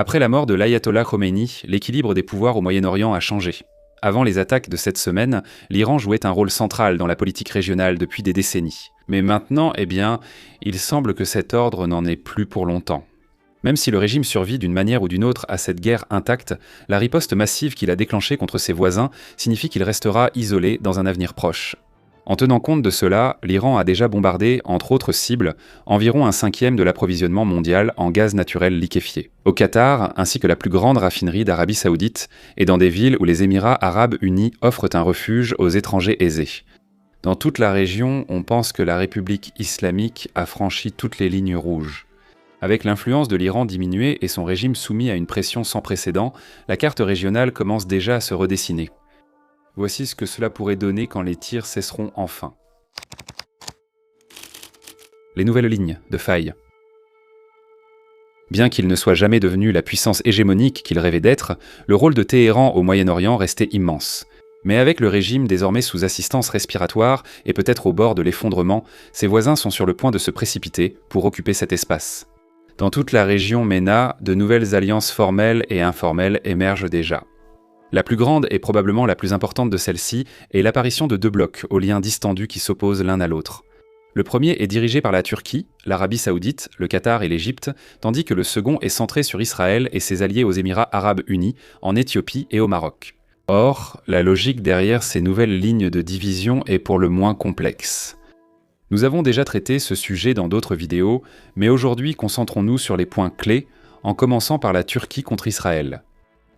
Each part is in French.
Après la mort de l'ayatollah Khomeini, l'équilibre des pouvoirs au Moyen-Orient a changé. Avant les attaques de cette semaine, l'Iran jouait un rôle central dans la politique régionale depuis des décennies. Mais maintenant, il semble que cet ordre n'en est plus pour longtemps. Même si le régime survit d'une manière ou d'une autre à cette guerre intacte, la riposte massive qu'il a déclenchée contre ses voisins signifie qu'il restera isolé dans un avenir proche. En tenant compte de cela, l'Iran a déjà bombardé, entre autres cibles, environ 1/5 de l'approvisionnement mondial en gaz naturel liquéfié, au Qatar ainsi que la plus grande raffinerie d'Arabie Saoudite, et dans des villes où les Émirats arabes unis offrent un refuge aux étrangers aisés. Dans toute la région, on pense que la République islamique a franchi toutes les lignes rouges. Avec l'influence de l'Iran diminuée et son régime soumis à une pression sans précédent, la carte régionale commence déjà à se redessiner. Voici ce que cela pourrait donner quand les tirs cesseront enfin. Les nouvelles lignes de faille. Bien qu'il ne soit jamais devenu la puissance hégémonique qu'il rêvait d'être, le rôle de Téhéran au Moyen-Orient restait immense. Mais avec le régime désormais sous assistance respiratoire et peut-être au bord de l'effondrement, ses voisins sont sur le point de se précipiter pour occuper cet espace. Dans toute la région MENA, de nouvelles alliances formelles et informelles émergent déjà. La plus grande et probablement la plus importante de celles-ci est l'apparition de deux blocs aux liens distendus qui s'opposent l'un à l'autre. Le premier est dirigé par la Turquie, l'Arabie Saoudite, le Qatar et l'Égypte, tandis que le second est centré sur Israël et ses alliés aux Émirats arabes unis, en Éthiopie et au Maroc. Or, la logique derrière ces nouvelles lignes de division est pour le moins complexe. Nous avons déjà traité ce sujet dans d'autres vidéos, mais aujourd'hui concentrons-nous sur les points clés, en commençant par la Turquie contre Israël.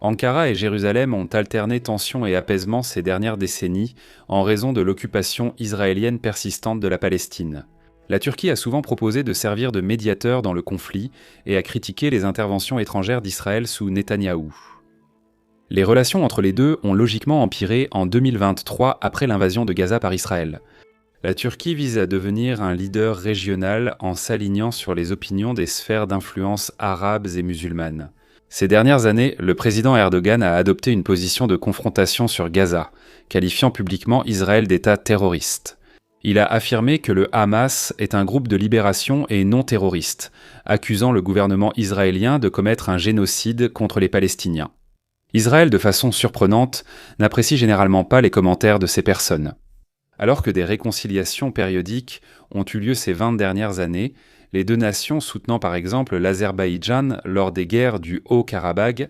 Ankara et Jérusalem ont alterné tension et apaisement ces dernières décennies en raison de l'occupation israélienne persistante de la Palestine. La Turquie a souvent proposé de servir de médiateur dans le conflit et a critiqué les interventions étrangères d'Israël sous Netanyahou. Les relations entre les deux ont logiquement empiré en 2023 après l'invasion de Gaza par Israël. La Turquie vise à devenir un leader régional en s'alignant sur les opinions des sphères d'influence arabes et musulmanes. Ces dernières années, le président Erdogan a adopté une position de confrontation sur Gaza, qualifiant publiquement Israël d'État terroriste. Il a affirmé que le Hamas est un groupe de libération et non terroriste, accusant le gouvernement israélien de commettre un génocide contre les Palestiniens. Israël, de façon surprenante, n'apprécie généralement pas les commentaires de ces personnes. Alors que des réconciliations périodiques ont eu lieu ces 20 dernières années, les deux nations soutenant par exemple l'Azerbaïdjan lors des guerres du Haut-Karabagh,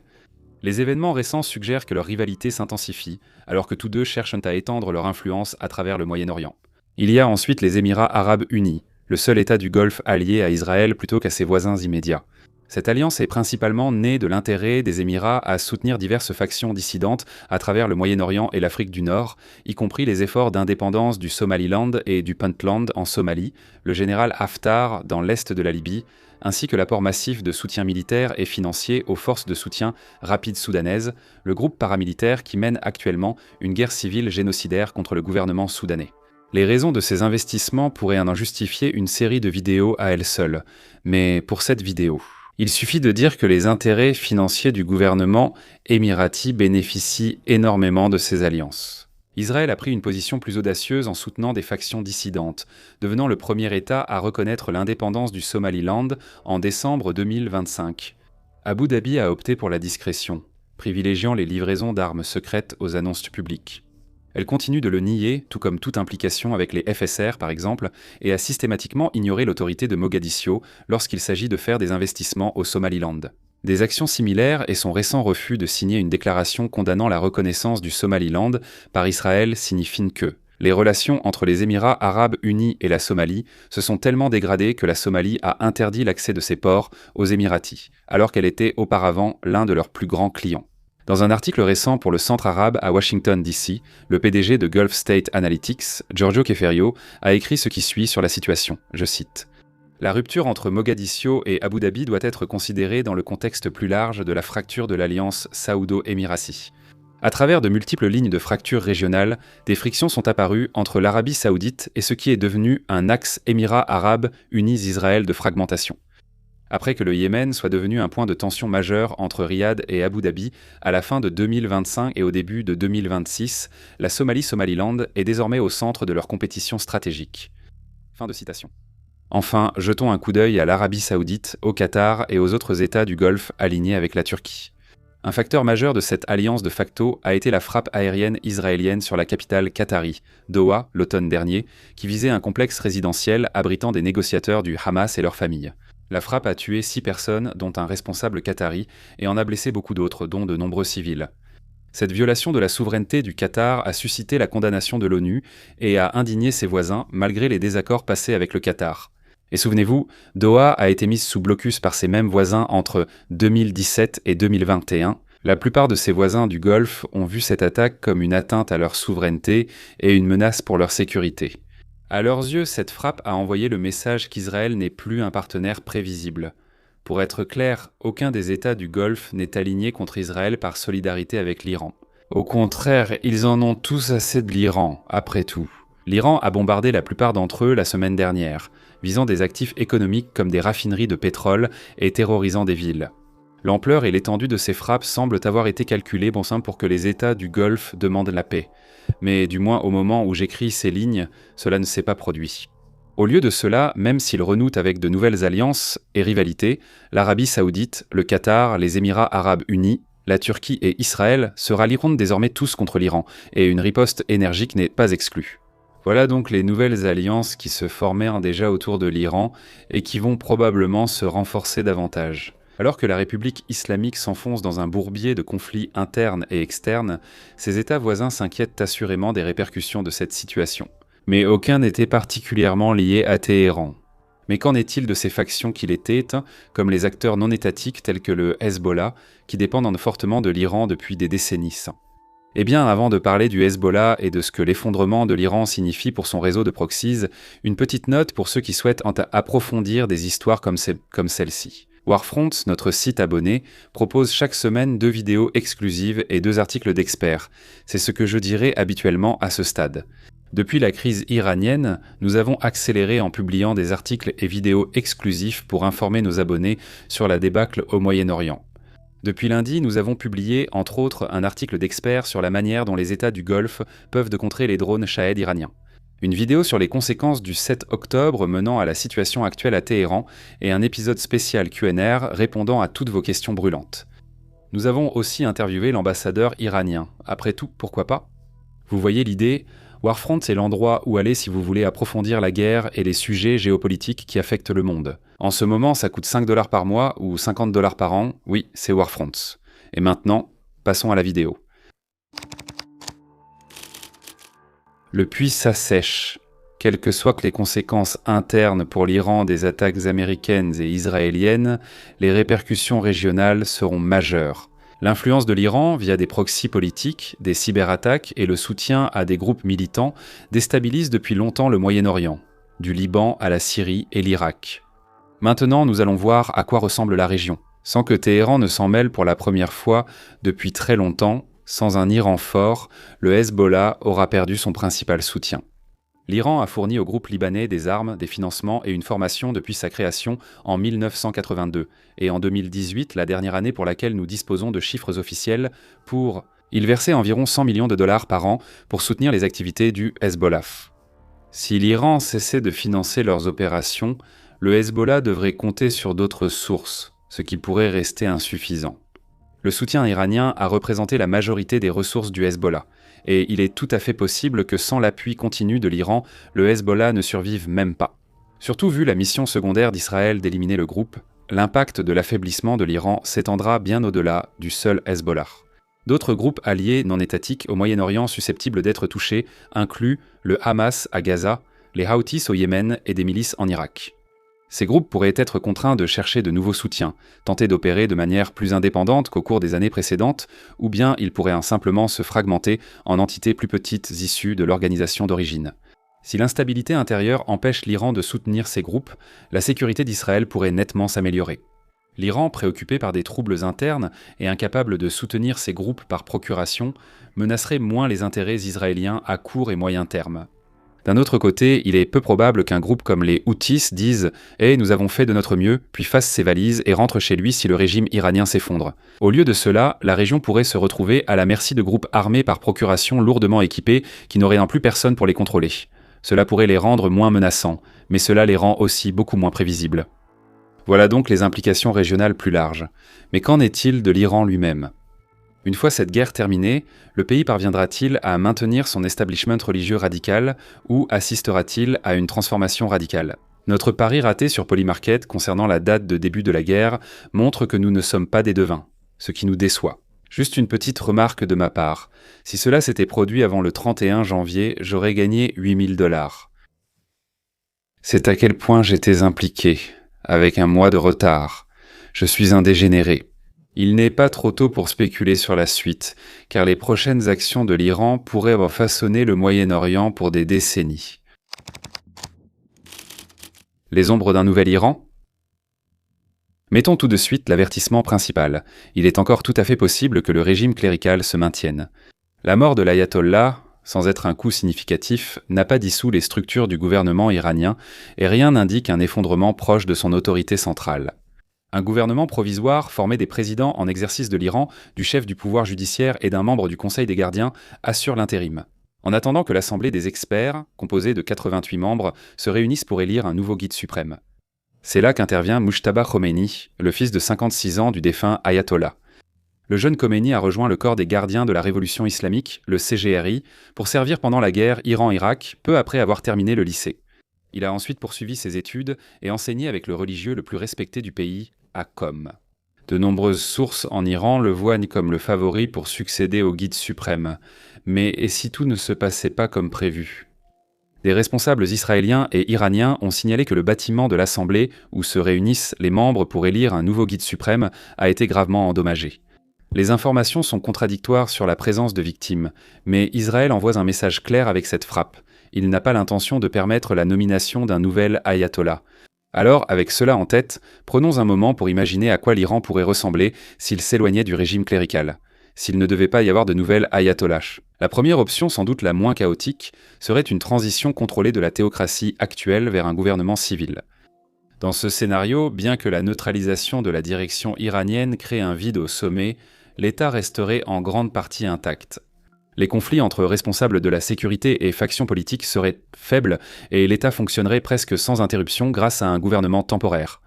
les événements récents suggèrent que leur rivalité s'intensifie, alors que tous deux cherchent à étendre leur influence à travers le Moyen-Orient. Il y a ensuite les Émirats arabes unis, le seul État du Golfe allié à Israël plutôt qu'à ses voisins immédiats. Cette alliance est principalement née de l'intérêt des Émirats à soutenir diverses factions dissidentes à travers le Moyen-Orient et l'Afrique du Nord, y compris les efforts d'indépendance du Somaliland et du Puntland en Somalie, le général Haftar dans l'est de la Libye, ainsi que l'apport massif de soutien militaire et financier aux forces de soutien rapides soudanaises, le groupe paramilitaire qui mène actuellement une guerre civile génocidaire contre le gouvernement soudanais. Les raisons de ces investissements pourraient en justifier une série de vidéos à elles seules, mais pour cette vidéo, il suffit de dire que les intérêts financiers du gouvernement émirati bénéficient énormément de ces alliances. Israël a pris une position plus audacieuse en soutenant des factions dissidentes, devenant le premier État à reconnaître l'indépendance du Somaliland en décembre 2025. Abu Dhabi a opté pour la discrétion, privilégiant les livraisons d'armes secrètes aux annonces publiques. Elle continue de le nier, tout comme toute implication avec les FSR par exemple, et a systématiquement ignoré l'autorité de Mogadiscio lorsqu'il s'agit de faire des investissements au Somaliland. Des actions similaires et son récent refus de signer une déclaration condamnant la reconnaissance du Somaliland par Israël signifient que les relations entre les Émirats arabes unis et la Somalie se sont tellement dégradées que la Somalie a interdit l'accès de ses ports aux Émiratis, alors qu'elle était auparavant l'un de leurs plus grands clients. Dans un article récent pour le Centre arabe à Washington, D.C., le PDG de Gulf State Analytics, Giorgio Keferio, a écrit ce qui suit sur la situation, je cite. « La rupture entre Mogadiscio et Abu Dhabi doit être considérée dans le contexte plus large de la fracture de l'alliance saoudo-émirati. À travers de multiples lignes de fractures régionales, des frictions sont apparues entre l'Arabie saoudite et ce qui est devenu un axe Émirats arabes unis Israël de fragmentation. Après que le Yémen soit devenu un point de tension majeur entre Riyad et Abu Dhabi, à la fin de 2025 et au début de 2026, la Somalie-Somaliland est désormais au centre de leur compétition stratégique. » Fin de citation. Enfin, jetons un coup d'œil à l'Arabie Saoudite, au Qatar et aux autres États du Golfe alignés avec la Turquie. Un facteur majeur de cette alliance de facto a été la frappe aérienne israélienne sur la capitale qatari, Doha, l'automne dernier, qui visait un complexe résidentiel abritant des négociateurs du Hamas et leurs familles. La frappe a tué 6 personnes, dont un responsable qatari, et en a blessé beaucoup d'autres, dont de nombreux civils. Cette violation de la souveraineté du Qatar a suscité la condamnation de l'ONU et a indigné ses voisins, malgré les désaccords passés avec le Qatar. Et souvenez-vous, Doha a été mise sous blocus par ses mêmes voisins entre 2017 et 2021. La plupart de ses voisins du Golfe ont vu cette attaque comme une atteinte à leur souveraineté et une menace pour leur sécurité. À leurs yeux, cette frappe a envoyé le message qu'Israël n'est plus un partenaire prévisible. Pour être clair, aucun des États du Golfe n'est aligné contre Israël par solidarité avec l'Iran. Au contraire, ils en ont tous assez de l'Iran, après tout. L'Iran a bombardé la plupart d'entre eux la semaine dernière, visant des actifs économiques comme des raffineries de pétrole et terrorisant des villes. L'ampleur et l'étendue de ces frappes semblent avoir été calculées bon sang pour que les États du Golfe demandent la paix. Mais du moins au moment où j'écris ces lignes, cela ne s'est pas produit. Au lieu de cela, même s'ils renouent avec de nouvelles alliances et rivalités, l'Arabie Saoudite, le Qatar, les Émirats Arabes Unis, la Turquie et Israël se rallieront désormais tous contre l'Iran, et une riposte énergique n'est pas exclue. Voilà donc les nouvelles alliances qui se formèrent déjà autour de l'Iran et qui vont probablement se renforcer davantage. Alors que la République islamique s'enfonce dans un bourbier de conflits internes et externes, ses États voisins s'inquiètent assurément des répercussions de cette situation. Mais aucun n'était particulièrement lié à Téhéran. Mais qu'en est-il de ces factions qui l'étaient, comme les acteurs non étatiques tels que le Hezbollah, qui dépendent fortement de l'Iran depuis des décennies? Eh bien, avant de parler du Hezbollah et de ce que l'effondrement de l'Iran signifie pour son réseau de proxies, une petite note pour ceux qui souhaitent approfondir des histoires comme celle-ci. Warfront, notre site abonné, propose chaque semaine 2 vidéos exclusives et 2 articles d'experts. C'est ce que je dirais habituellement à ce stade. Depuis la crise iranienne, nous avons accéléré en publiant des articles et vidéos exclusifs pour informer nos abonnés sur la débâcle au Moyen-Orient. Depuis lundi, nous avons publié, entre autres, un article d'experts sur la manière dont les États du Golfe peuvent contrer les drones Shahed iraniens. Une vidéo sur les conséquences du 7 octobre menant à la situation actuelle à Téhéran et un épisode spécial Q&R répondant à toutes vos questions brûlantes. Nous avons aussi interviewé l'ambassadeur iranien. Après tout, pourquoi pas? Vous voyez l'idée? Warfront, c'est l'endroit où aller si vous voulez approfondir la guerre et les sujets géopolitiques qui affectent le monde. En ce moment, ça coûte 5 $ par mois ou 50 $ par an. Oui, c'est Warfront. Et maintenant, passons à la vidéo. Le puits s'assèche. Quelles que soient les conséquences internes pour l'Iran des attaques américaines et israéliennes, les répercussions régionales seront majeures. L'influence de l'Iran, via des proxys politiques, des cyberattaques et le soutien à des groupes militants, déstabilise depuis longtemps le Moyen-Orient, du Liban à la Syrie et l'Irak. Maintenant, nous allons voir à quoi ressemble la région. Sans que Téhéran ne s'en mêle pour la première fois depuis très longtemps, sans un Iran fort, le Hezbollah aura perdu son principal soutien. L'Iran a fourni au groupe libanais des armes, des financements et une formation depuis sa création en 1982, et en 2018, la dernière année pour laquelle nous disposons de chiffres officiels, il versait environ 100 millions de dollars par an pour soutenir les activités du Hezbollah. Si l'Iran cessait de financer leurs opérations, le Hezbollah devrait compter sur d'autres sources, ce qui pourrait rester insuffisant. Le soutien iranien a représenté la majorité des ressources du Hezbollah, et il est tout à fait possible que sans l'appui continu de l'Iran, le Hezbollah ne survive même pas. Surtout vu la mission secondaire d'Israël d'éliminer le groupe, l'impact de l'affaiblissement de l'Iran s'étendra bien au-delà du seul Hezbollah. D'autres groupes alliés non étatiques au Moyen-Orient susceptibles d'être touchés incluent le Hamas à Gaza, les Houthis au Yémen et des milices en Irak. Ces groupes pourraient être contraints de chercher de nouveaux soutiens, tenter d'opérer de manière plus indépendante qu'au cours des années précédentes, ou bien ils pourraient simplement se fragmenter en entités plus petites issues de l'organisation d'origine. Si l'instabilité intérieure empêche l'Iran de soutenir ces groupes, la sécurité d'Israël pourrait nettement s'améliorer. L'Iran, préoccupé par des troubles internes et incapable de soutenir ces groupes par procuration, menacerait moins les intérêts israéliens à court et moyen terme. D'un autre côté, il est peu probable qu'un groupe comme les Houthis dise « Eh, nous avons fait de notre mieux », puis fasse ses valises et rentre chez lui si le régime iranien s'effondre. Au lieu de cela, la région pourrait se retrouver à la merci de groupes armés par procuration lourdement équipés qui n'auraient plus personne pour les contrôler. Cela pourrait les rendre moins menaçants, mais cela les rend aussi beaucoup moins prévisibles. Voilà donc les implications régionales plus larges. Mais qu'en est-il de l'Iran lui-même ? Une fois cette guerre terminée, le pays parviendra-t-il à maintenir son establishment religieux radical ou assistera-t-il à une transformation radicale ? Notre pari raté sur Polymarket concernant la date de début de la guerre montre que nous ne sommes pas des devins, ce qui nous déçoit. Juste une petite remarque de ma part. Si cela s'était produit avant le 31 janvier, j'aurais gagné 8 000 $. C'est à quel point j'étais impliqué, avec un mois de retard. Je suis un dégénéré. Il n'est pas trop tôt pour spéculer sur la suite, car les prochaines actions de l'Iran pourraient façonner le Moyen-Orient pour des décennies. Les ombres d'un nouvel Iran ? Mettons tout de suite l'avertissement principal. Il est encore tout à fait possible que le régime clérical se maintienne. La mort de l'ayatollah, sans être un coup significatif, n'a pas dissous les structures du gouvernement iranien et rien n'indique un effondrement proche de son autorité centrale. Un gouvernement provisoire formé des présidents en exercice de l'Iran, du chef du pouvoir judiciaire et d'un membre du Conseil des gardiens assure l'intérim. En attendant que l'Assemblée des experts, composée de 88 membres, se réunisse pour élire un nouveau guide suprême. C'est là qu'intervient Mujtaba Khomeini, le fils de 56 ans du défunt ayatollah. Le jeune Khomeini a rejoint le corps des gardiens de la révolution islamique, le CGRI, pour servir pendant la guerre Iran-Irak, peu après avoir terminé le lycée. Il a ensuite poursuivi ses études et enseigné avec le religieux le plus respecté du pays, à Qom. De nombreuses sources en Iran le voient comme le favori pour succéder au guide suprême. Mais et si tout ne se passait pas comme prévu ? Des responsables israéliens et iraniens ont signalé que le bâtiment de l'Assemblée, où se réunissent les membres pour élire un nouveau guide suprême, a été gravement endommagé. Les informations sont contradictoires sur la présence de victimes, mais Israël envoie un message clair avec cette frappe. Il n'a pas l'intention de permettre la nomination d'un nouvel ayatollah. Alors, avec cela en tête, prenons un moment pour imaginer à quoi l'Iran pourrait ressembler s'il s'éloignait du régime clérical, s'il ne devait pas y avoir de nouvel ayatollah. La première option, sans doute la moins chaotique, serait une transition contrôlée de la théocratie actuelle vers un gouvernement civil. Dans ce scénario, bien que la neutralisation de la direction iranienne crée un vide au sommet, l'État resterait en grande partie intact. Les conflits entre responsables de la sécurité et factions politiques seraient faibles et l'État fonctionnerait presque sans interruption grâce à un gouvernement temporaire.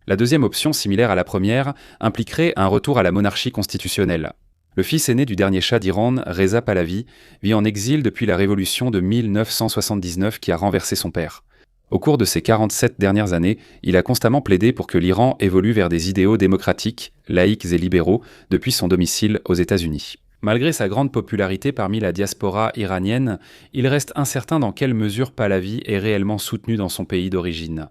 La deuxième option, similaire à la première, impliquerait un retour à la monarchie constitutionnelle. Le fils aîné du dernier shah d'Iran, Reza Pahlavi, vit en exil depuis la révolution de 1979 qui a renversé son père. Au cours de ces 47 dernières années, il a constamment plaidé pour que l'Iran évolue vers des idéaux démocratiques, laïques et libéraux depuis son domicile aux États-Unis. Malgré sa grande popularité parmi la diaspora iranienne, il reste incertain dans quelle mesure Pahlavi est réellement soutenu dans son pays d'origine.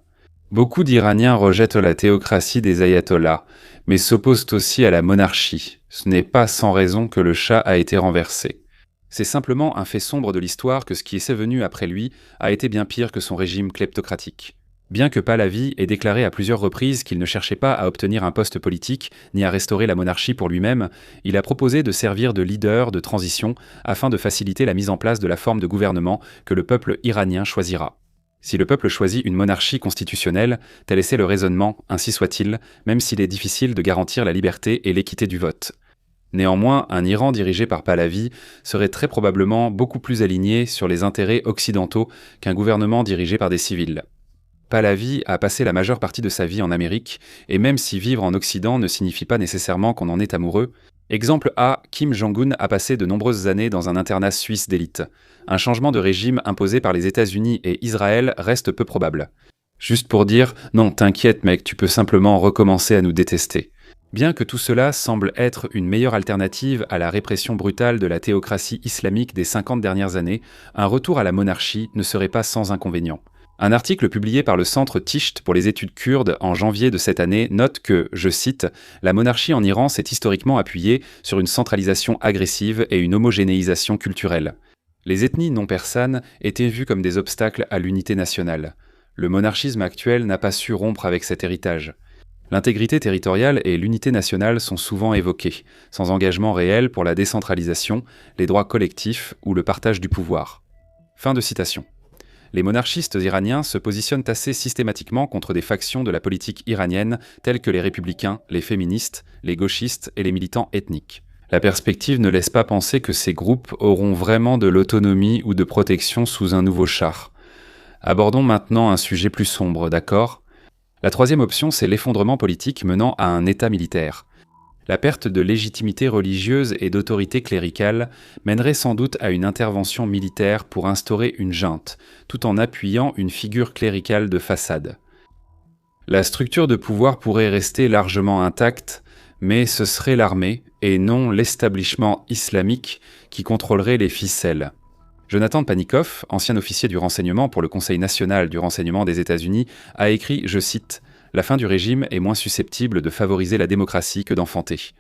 Beaucoup d'Iraniens rejettent la théocratie des ayatollahs, mais s'opposent aussi à la monarchie. Ce n'est pas sans raison que le Shah a été renversé. C'est simplement un fait sombre de l'histoire que ce qui s'est venu après lui a été bien pire que son régime kleptocratique. Bien que Pahlavi ait déclaré à plusieurs reprises qu'il ne cherchait pas à obtenir un poste politique ni à restaurer la monarchie pour lui-même, il a proposé de servir de leader de transition afin de faciliter la mise en place de la forme de gouvernement que le peuple iranien choisira. Si le peuple choisit une monarchie constitutionnelle, tel est le raisonnement, ainsi soit-il, même s'il est difficile de garantir la liberté et l'équité du vote. Néanmoins, un Iran dirigé par Pahlavi serait très probablement beaucoup plus aligné sur les intérêts occidentaux qu'un gouvernement dirigé par des civils. Pahlavi a passé la majeure partie de sa vie en Amérique, et même si vivre en Occident ne signifie pas nécessairement qu'on en est amoureux, exemple A, Kim Jong-un a passé de nombreuses années dans un internat suisse d'élite. Un changement de régime imposé par les États-Unis et Israël reste peu probable. Juste pour dire « Non, t'inquiète mec, tu peux simplement recommencer à nous détester ». Bien que tout cela semble être une meilleure alternative à la répression brutale de la théocratie islamique des 50 dernières années, un retour à la monarchie ne serait pas sans inconvénient. Un article publié par le Centre Tisht pour les études kurdes en janvier de cette année note que, je cite, « La monarchie en Iran s'est historiquement appuyée sur une centralisation agressive et une homogénéisation culturelle. Les ethnies non persanes étaient vues comme des obstacles à l'unité nationale. Le monarchisme actuel n'a pas su rompre avec cet héritage. L'intégrité territoriale et l'unité nationale sont souvent évoquées, sans engagement réel pour la décentralisation, les droits collectifs ou le partage du pouvoir. » Fin de citation. Les monarchistes iraniens se positionnent assez systématiquement contre des factions de la politique iranienne telles que les républicains, les féministes, les gauchistes et les militants ethniques. La perspective ne laisse pas penser que ces groupes auront vraiment de l'autonomie ou de protection sous un nouveau shah. Abordons maintenant un sujet plus sombre, d'accord ? La troisième option, c'est l'effondrement politique menant à un État militaire. La perte de légitimité religieuse et d'autorité cléricale mènerait sans doute à une intervention militaire pour instaurer une junte, tout en appuyant une figure cléricale de façade. La structure de pouvoir pourrait rester largement intacte, mais ce serait l'armée, et non l'établissement islamique, qui contrôlerait les ficelles. Jonathan Panikoff, ancien officier du renseignement pour le Conseil national du renseignement des États-Unis, a écrit, je cite, « La fin du régime est moins susceptible de favoriser la démocratie que d'enfanter. »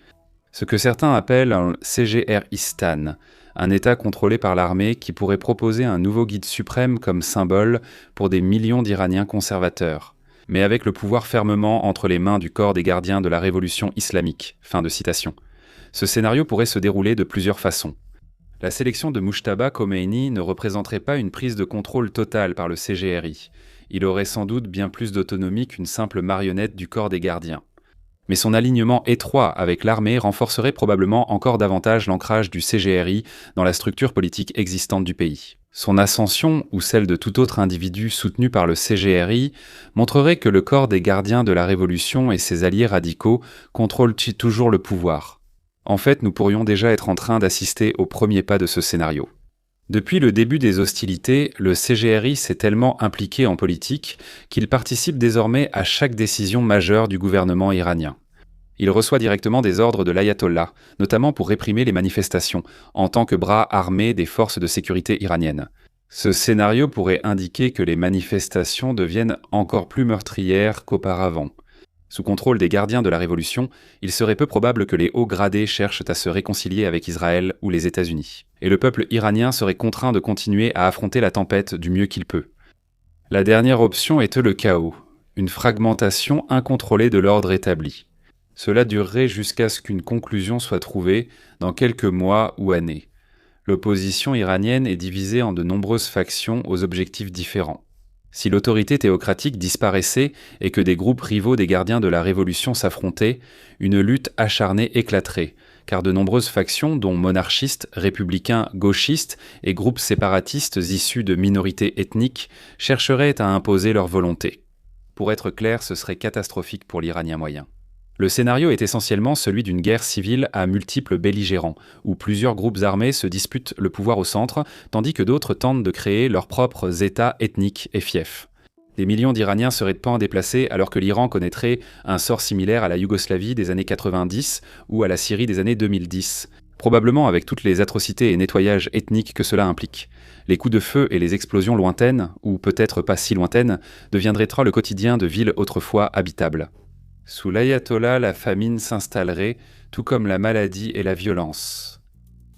Ce que certains appellent un CGRistan, un État contrôlé par l'armée qui pourrait proposer un nouveau guide suprême comme symbole pour des millions d'Iraniens conservateurs, mais avec le pouvoir fermement entre les mains du corps des gardiens de la révolution islamique. Fin de citation. Ce scénario pourrait se dérouler de plusieurs façons. La sélection de Mujtaba Khomeini ne représenterait pas une prise de contrôle totale par le CGRI. Il aurait sans doute bien plus d'autonomie qu'une simple marionnette du corps des gardiens. Mais son alignement étroit avec l'armée renforcerait probablement encore davantage l'ancrage du CGRI dans la structure politique existante du pays. Son ascension, ou celle de tout autre individu soutenu par le CGRI, montrerait que le corps des gardiens de la Révolution et ses alliés radicaux contrôlent toujours le pouvoir. En fait, nous pourrions déjà être en train d'assister au premier pas de ce scénario. Depuis le début des hostilités, le CGRI s'est tellement impliqué en politique qu'il participe désormais à chaque décision majeure du gouvernement iranien. Il reçoit directement des ordres de l'ayatollah, notamment pour réprimer les manifestations, en tant que bras armé des forces de sécurité iraniennes. Ce scénario pourrait indiquer que les manifestations deviennent encore plus meurtrières qu'auparavant. Sous contrôle des gardiens de la Révolution, il serait peu probable que les hauts gradés cherchent à se réconcilier avec Israël ou les États-Unis. Et le peuple iranien serait contraint de continuer à affronter la tempête du mieux qu'il peut. La dernière option était le chaos, une fragmentation incontrôlée de l'ordre établi. Cela durerait jusqu'à ce qu'une conclusion soit trouvée dans quelques mois ou années. L'opposition iranienne est divisée en de nombreuses factions aux objectifs différents. Si l'autorité théocratique disparaissait et que des groupes rivaux des gardiens de la Révolution s'affrontaient, une lutte acharnée éclaterait, car de nombreuses factions, dont monarchistes, républicains, gauchistes et groupes séparatistes issus de minorités ethniques, chercheraient à imposer leur volonté. Pour être clair, ce serait catastrophique pour l'Iranien moyen. Le scénario est essentiellement celui d'une guerre civile à multiples belligérants, où plusieurs groupes armés se disputent le pouvoir au centre, tandis que d'autres tentent de créer leurs propres États ethniques et fiefs. Des millions d'Iraniens seraient de pan déplacés alors que l'Iran connaîtrait un sort similaire à la Yougoslavie des années 90 ou à la Syrie des années 2010, probablement avec toutes les atrocités et nettoyages ethniques que cela implique. Les coups de feu et les explosions lointaines, ou peut-être pas si lointaines, deviendraient le quotidien de villes autrefois habitables. Sous l'ayatollah, la famine s'installerait, tout comme la maladie et la violence.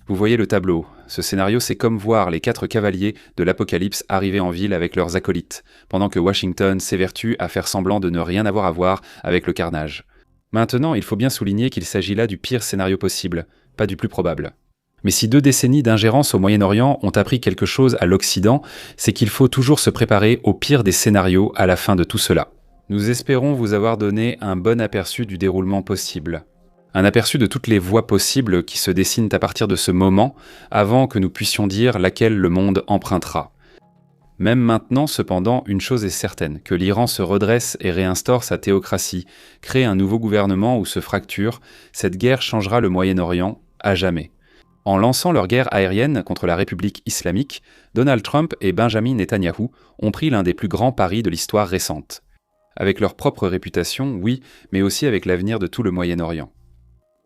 Vous voyez le tableau. Ce scénario, c'est comme voir les 4 cavaliers de l'Apocalypse arriver en ville avec leurs acolytes, pendant que Washington s'évertue à faire semblant de ne rien avoir à voir avec le carnage. Maintenant, il faut bien souligner qu'il s'agit là du pire scénario possible, pas du plus probable. Mais si 2 décennies d'ingérence au Moyen-Orient ont appris quelque chose à l'Occident, c'est qu'il faut toujours se préparer au pire des scénarios à la fin de tout cela. Nous espérons vous avoir donné un bon aperçu du déroulement possible. Un aperçu de toutes les voies possibles qui se dessinent à partir de ce moment, avant que nous puissions dire laquelle le monde empruntera. Même maintenant, cependant, une chose est certaine, que l'Iran se redresse et réinstaure sa théocratie, crée un nouveau gouvernement ou se fracture, cette guerre changera le Moyen-Orient à jamais. En lançant leur guerre aérienne contre la République islamique, Donald Trump et Benjamin Netanyahou ont pris l'un des plus grands paris de l'histoire récente. Avec leur propre réputation, oui, mais aussi avec l'avenir de tout le Moyen-Orient.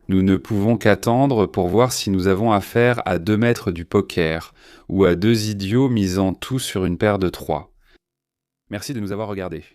Nous ne pouvons qu'attendre pour voir si nous avons affaire à 2 maîtres du poker, ou à 2 idiots misant tout sur une paire de 3. Merci de nous avoir regardés.